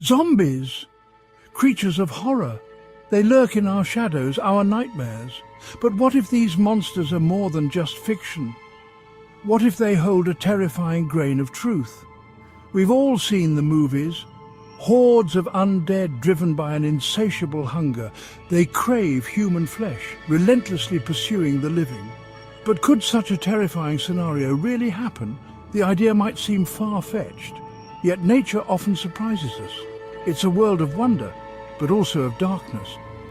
Zombies! Creatures of horror. They lurk in our shadows, our nightmares. But what if these monsters are more than just fiction? What if they hold a terrifying grain of truth? We've all seen the movies. Hordes of undead driven by an insatiable hunger. They crave human flesh, relentlessly pursuing the living. But could such a terrifying scenario really happen? The idea might seem far-fetched. Yet nature often surprises us. It's a world of wonder, but also of darkness.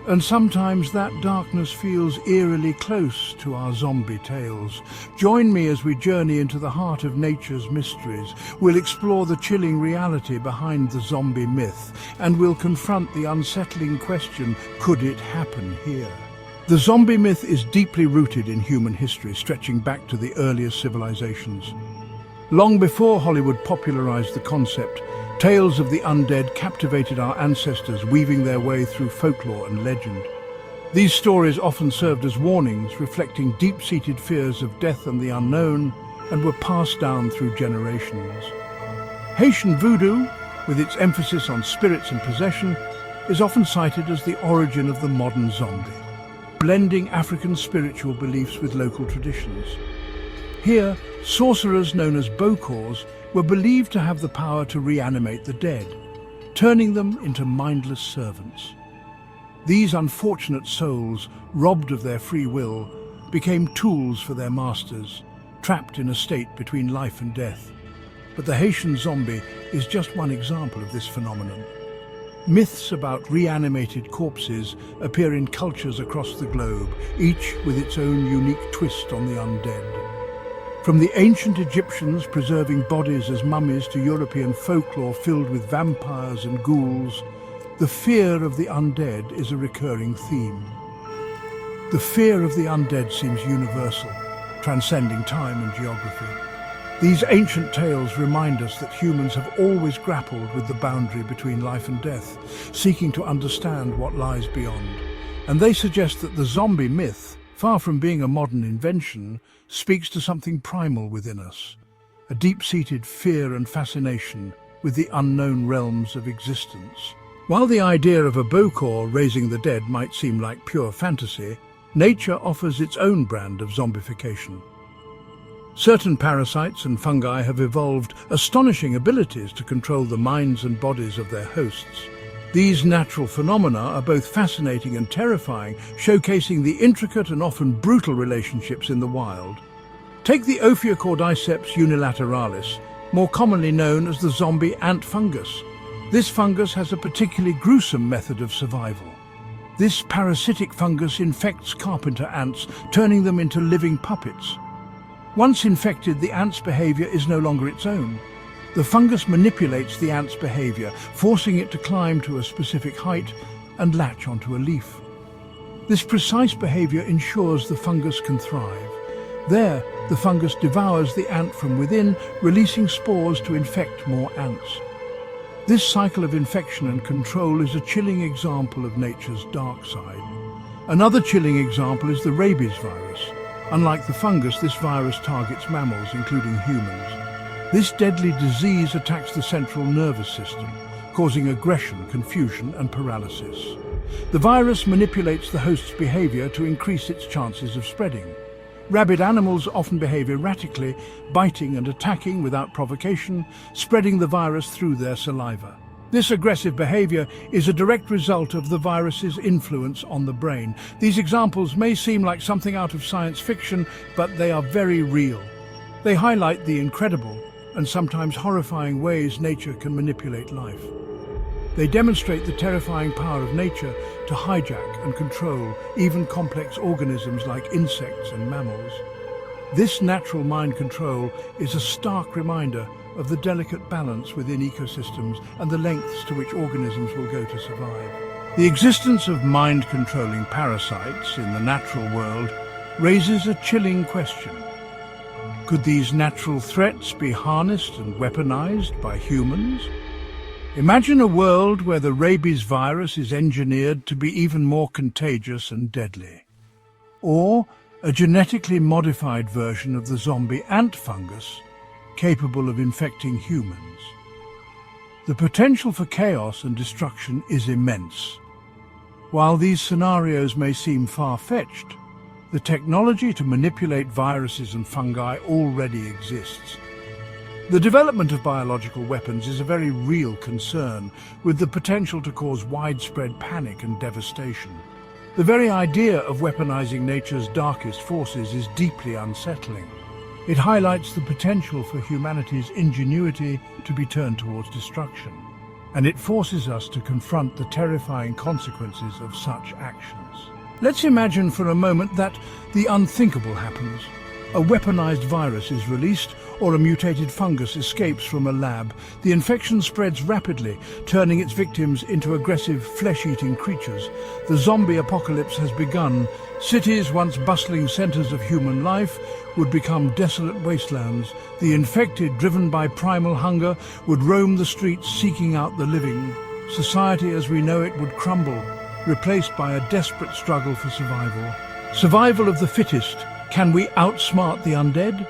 And sometimes that darkness feels eerily close to our zombie tales. Join me as we journey into the heart of nature's mysteries. We'll explore the chilling reality behind the zombie myth, and we'll confront the unsettling question, could it happen here? The zombie myth is deeply rooted in human history, stretching back to the earliest civilizations. Long before Hollywood popularized the concept, tales of the undead captivated our ancestors, weaving their way through folklore and legend. These stories often served as warnings, reflecting deep-seated fears of death and the unknown, and were passed down through generations. Haitian voodoo, with its emphasis on spirits and possession, is often cited as the origin of the modern zombie, blending African spiritual beliefs with local traditions. Here, sorcerers known as bokors were believed to have the power to reanimate the dead, turning them into mindless servants. These unfortunate souls, robbed of their free will, became tools for their masters, trapped in a state between life and death. But the Haitian zombie is just one example of this phenomenon. Myths about reanimated corpses appear in cultures across the globe, each with its own unique twist on the undead. From the ancient Egyptians preserving bodies as mummies to European folklore filled with vampires and ghouls, the fear of the undead is a recurring theme. The fear of the undead seems universal, transcending time and geography. These ancient tales remind us that humans have always grappled with the boundary between life and death, seeking to understand what lies beyond. And they suggest that the zombie myth, far from being a modern invention, speaks to something primal within us, a deep-seated fear and fascination with the unknown realms of existence. While the idea of a bokor raising the dead might seem like pure fantasy, nature offers its own brand of zombification. Certain parasites and fungi have evolved astonishing abilities to control the minds and bodies of their hosts. These natural phenomena are both fascinating and terrifying, showcasing the intricate and often brutal relationships in the wild. Take the Cordyceps unilateralis, more commonly known as the zombie ant fungus. This fungus has a particularly gruesome method of survival. This parasitic fungus infects carpenter ants, turning them into living puppets. Once infected, the ant's behavior is no longer its own. The fungus manipulates the ant's behavior, forcing it to climb to a specific height and latch onto a leaf. This precise behavior ensures the fungus can thrive. There, the fungus devours the ant from within, releasing spores to infect more ants. This cycle of infection and control is a chilling example of nature's dark side. Another chilling example is the rabies virus. Unlike the fungus, this virus targets mammals, including humans. This deadly disease attacks the central nervous system, causing aggression, confusion, and paralysis. The virus manipulates the host's behavior to increase its chances of spreading. Rabid animals often behave erratically, biting and attacking without provocation, spreading the virus through their saliva. This aggressive behavior is a direct result of the virus's influence on the brain. These examples may seem like something out of science fiction, but they are very real. They highlight the incredible and sometimes horrifying ways nature can manipulate life. They demonstrate the terrifying power of nature to hijack and control even complex organisms like insects and mammals. This natural mind control is a stark reminder of the delicate balance within ecosystems and the lengths to which organisms will go to survive. The existence of mind-controlling parasites in the natural world raises a chilling question. Could these natural threats be harnessed and weaponized by humans? Imagine a world where the rabies virus is engineered to be even more contagious and deadly. Or a genetically modified version of the zombie ant fungus capable of infecting humans. The potential for chaos and destruction is immense. While these scenarios may seem far-fetched, the technology to manipulate viruses and fungi already exists. The development of biological weapons is a very real concern, with the potential to cause widespread panic and devastation. The very idea of weaponizing nature's darkest forces is deeply unsettling. It highlights the potential for humanity's ingenuity to be turned towards destruction, and it forces us to confront the terrifying consequences of such actions. Let's imagine for a moment that the unthinkable happens. A weaponized virus is released, or a mutated fungus escapes from a lab. The infection spreads rapidly, turning its victims into aggressive, flesh-eating creatures. The zombie apocalypse has begun. Cities, once bustling centers of human life, would become desolate wastelands. The infected, driven by primal hunger, would roam the streets seeking out the living. Society as we know it would crumble, replaced by a desperate struggle for survival. Survival of the fittest. Can we outsmart the undead?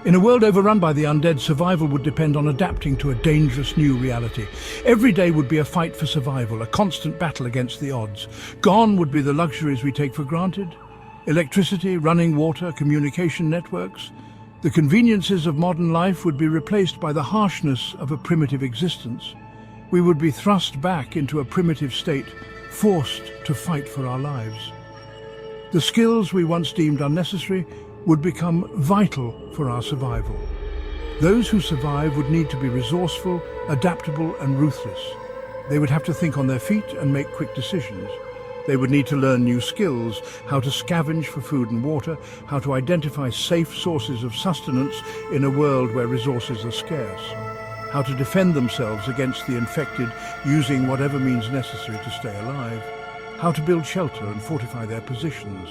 In a world overrun by the undead, survival would depend on adapting to a dangerous new reality. Every day would be a fight for survival, a constant battle against the odds. Gone would be the luxuries we take for granted. Electricity, running water, communication networks. The conveniences of modern life would be replaced by the harshness of a primitive existence. We would be thrust back into a primitive state, forced to fight for our lives. The skills we once deemed unnecessary would become vital for our survival. Those who survive would need to be resourceful, adaptable and ruthless. They would have to think on their feet and make quick decisions. They would need to learn new skills, how to scavenge for food and water, how to identify safe sources of sustenance in a world where resources are scarce, how to defend themselves against the infected using whatever means necessary to stay alive, how to build shelter and fortify their positions,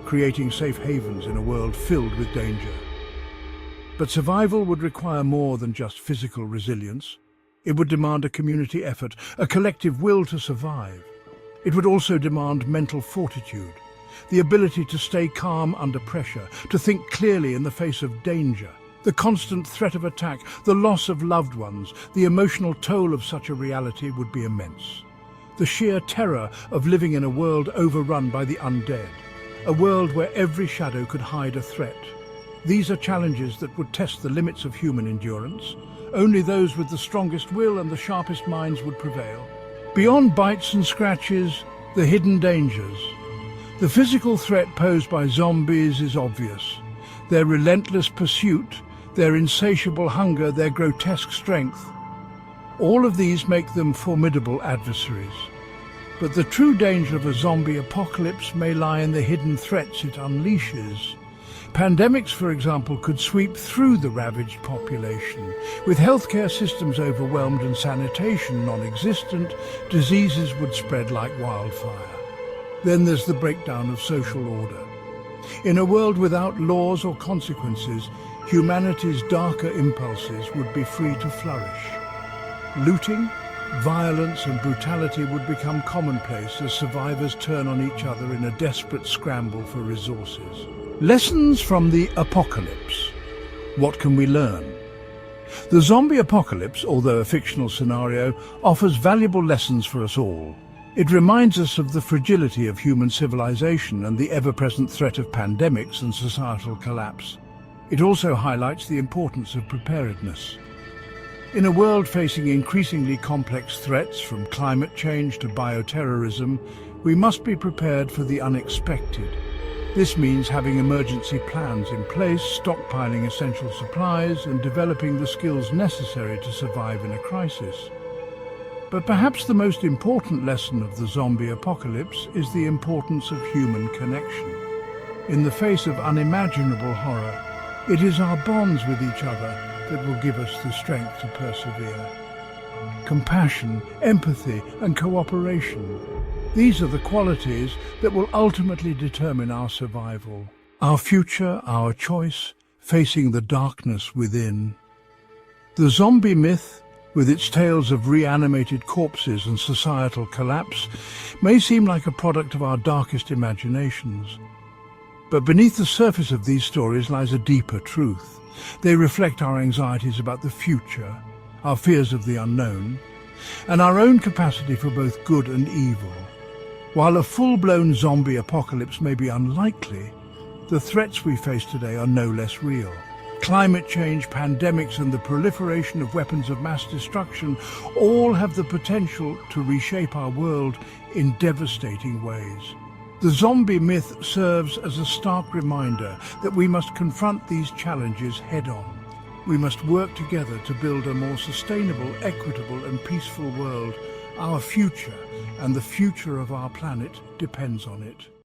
creating safe havens in a world filled with danger. But survival would require more than just physical resilience. It would demand a community effort, a collective will to survive. It would also demand mental fortitude, the ability to stay calm under pressure, to think clearly in the face of danger. The constant threat of attack, the loss of loved ones, the emotional toll of such a reality would be immense. The sheer terror of living in a world overrun by the undead, a world where every shadow could hide a threat. These are challenges that would test the limits of human endurance. Only those with the strongest will and the sharpest minds would prevail. Beyond bites and scratches, the hidden dangers. The physical threat posed by zombies is obvious. Their relentless pursuit, their insatiable hunger, their grotesque strength. All of these make them formidable adversaries. But the true danger of a zombie apocalypse may lie in the hidden threats it unleashes. Pandemics, for example, could sweep through the ravaged population. With healthcare systems overwhelmed and sanitation non-existent, diseases would spread like wildfire. Then there's the breakdown of social order. In a world without laws or consequences, humanity's darker impulses would be free to flourish. Looting, violence and brutality would become commonplace as survivors turn on each other in a desperate scramble for resources. Lessons from the apocalypse. What can we learn? The zombie apocalypse, although a fictional scenario, offers valuable lessons for us all. It reminds us of the fragility of human civilization and the ever-present threat of pandemics and societal collapse. It also highlights the importance of preparedness. In a world facing increasingly complex threats from climate change to bioterrorism, we must be prepared for the unexpected. This means having emergency plans in place, stockpiling essential supplies, and developing the skills necessary to survive in a crisis. But perhaps the most important lesson of the zombie apocalypse is the importance of human connection. In the face of unimaginable horror, it is our bonds with each other that will give us the strength to persevere. Compassion, empathy, and cooperation. These are the qualities that will ultimately determine our survival, our future, our choice, facing the darkness within. The zombie myth, with its tales of reanimated corpses and societal collapse, may seem like a product of our darkest imaginations. But beneath the surface of these stories lies a deeper truth. They reflect our anxieties about the future, our fears of the unknown, and our own capacity for both good and evil. While a full-blown zombie apocalypse may be unlikely, the threats we face today are no less real. Climate change, pandemics, and the proliferation of weapons of mass destruction all have the potential to reshape our world in devastating ways. The zombie myth serves as a stark reminder that we must confront these challenges head-on. We must work together to build a more sustainable, equitable, and peaceful world. Our future and the future of our planet depends on it.